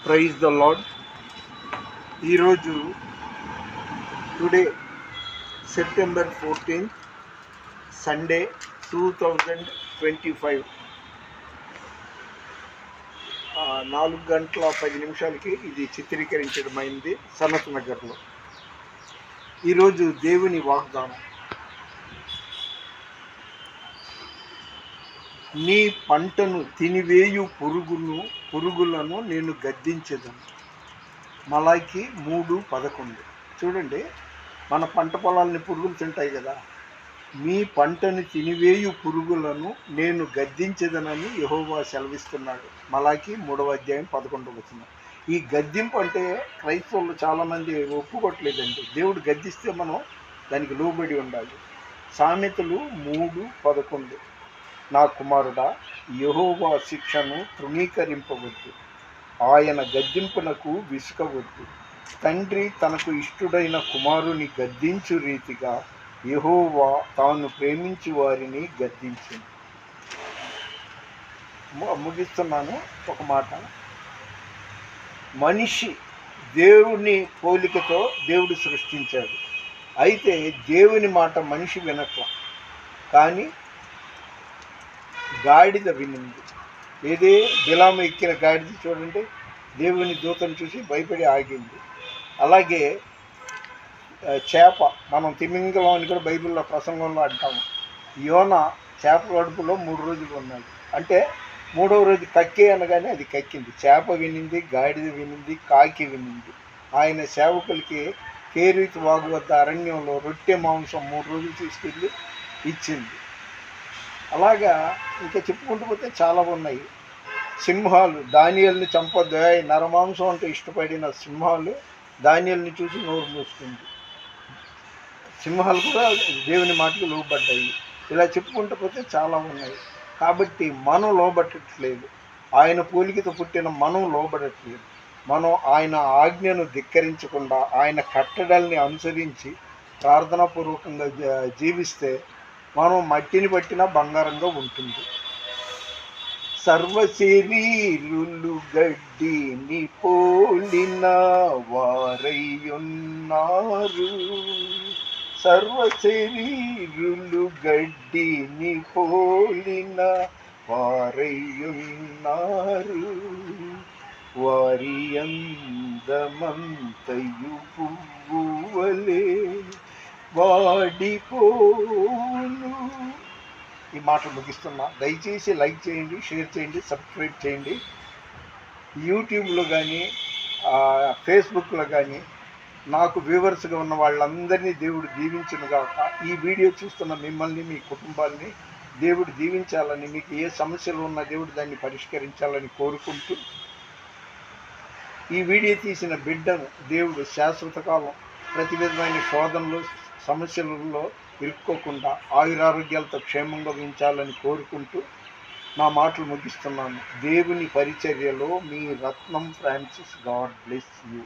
Praise the lord. ఈరోజు today September 14 Sunday 2025 4:10 ఇది చిత్రీకరించడమైంది సనత్ నగర్లో. ఈరోజు దేవుని వాగ్దానం, నీ పంటను తినివేయు పురుగులను నేను గద్దించెదను. మలాకి 3:11. చూడండి, మన పంట పొలాలని పురుగులు తింటాయి కదా. మీ పంటను తినివేయు పురుగులను నేను గద్దించెదనని యెహోవా సెలవిస్తున్నాడు. మలాకి 3:11. ఈ గద్దింపు అంటే క్రైస్తవులు చాలామంది ఒప్పుకోవట్లేదండి. దేవుడు గద్దిస్తే మనం దానికి లోబడి ఉండాలి. సామెతలు 3:11. నా కుమారుడా, యెహోవా శిక్షను తృణీకరింపవద్దు, ఆయన గద్దింపునకు విసుకవద్దు. తండ్రి తనకు ఇష్టుడైన కుమారుని గద్దించు రీతిగా యెహోవా తాను ప్రేమించి వారిని గద్దించింది. ముగిస్తున్నాను ఒక మాట. మనిషి దేవుని పోలికతో దేవుడు సృష్టించాడు. అయితే దేవుని మాట మనిషి వినట్ల, కానీ గాడిద వినింది. ఏదే బిలాము ఎక్కిన గాడిద చూడండి, దేవుని దూతను చూసి భయపడి ఆగింది. అలాగే చేప, మనం తిమింగలం అని కూడా బైబిల్లో ప్రసంగంలో అంటాము. యోన చేప కడుపులో 3 రోజులు ఉన్నాడు. అంటే 3వ రోజు కక్కే అనగానే అది కక్కింది. చేప వినింది, గాడిద వినింది, కాకి వినింది. ఆయన సేవకులకి కేరీతు వాగు వద్ద అరణ్యంలో రొట్టె మాంసం 3 రోజులు తీసుకెళ్ళి ఇచ్చింది. అలాగా ఇంకా చెప్పుకుంటూ పోతే చాలా ఉన్నాయి. సింహాలు దానియేలుని చంపొద్దు, నరమాంసం అంటే ఇష్టపడిన సింహాలు దానియేలుని చూసి నోరు మూసుకుంది. సింహాలు కూడా దేవుని మాటకు లోబడ్డాయి. ఇలా చెప్పుకుంటూ పోతే చాలా ఉన్నాయి. కాబట్టి మనం లోబట్టట్లేదు, ఆయన పోలికతో పుట్టిన మనం లోబడట్లేదు. మనం ఆయన ఆజ్ఞను ధిక్కరించకుండా ఆయన కట్టడల్ని అనుసరించి ప్రార్థనాపూర్వకంగా జీవిస్తే మనం మట్టిని పట్టిన బంగారంగా ఉంటుంది. సర్వశరీరులు గడ్డిని పోలిన వారయ్యున్నారు, సర్వశరీరులు గడ్డిని పోలిన వారయ్యున్నారు, వారి అందమంతయు పువ్వువలే వాడిపోను. ఈ మాటలు ముగిస్తున్నా. దయచేసి లైక్ చేయండి, షేర్ చేయండి, సబ్స్క్రైబ్ చేయండి. యూట్యూబ్లో కానీ ఫేస్బుక్లో కానీ నాకు వ్యూవర్స్గా ఉన్న వాళ్ళందరినీ దేవుడు దీవించునుగాక. ఈ వీడియో చూస్తున్న మిమ్మల్ని, మీ కుటుంబాన్ని దేవుడు దీవించాలని, మీకు ఏ సమస్యలు ఉన్నా దేవుడు దాన్ని పరిష్కరించాలని కోరుకుంటూ, ఈ వీడియో తీసిన బిడ్డను దేవుడు శాశ్వత కాలం ప్రతి విధమైన శోధనలు సమస్యలలో ఇరుక్కోకుండా ఆయురారోగ్యాలతో క్షేమంగా ఉంచాలని కోరుకుంటూ నా మాటలు ముగిస్తున్నాను. దేవుని పరిచర్యలో మీ రత్నం ఫ్రాన్సిస్. God bless you.